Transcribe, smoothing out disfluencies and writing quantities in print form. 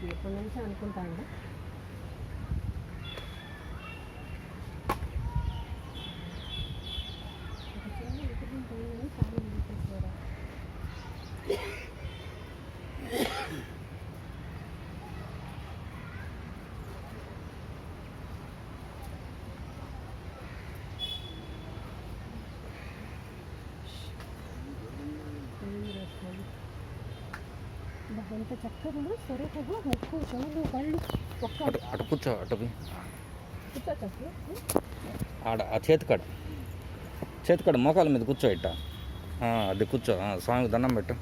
ఎప్పటి నుంచో అనుకుంటాను. ఒక చిన్న విగ్రహం పోయిందని చాలా తీసేసారా. ఎంత చక్కగా స్వరూపంగా ముక్కు చెవులు కళ్ళు ఒక్క అటు కూర్చో, అటు కూర్చోచ్చు. ఆడ ఆ చేతికాడ మోకాల మీద కూర్చో ఇట్ట. అది కూర్చో, స్వామికి దండం పెట్టు.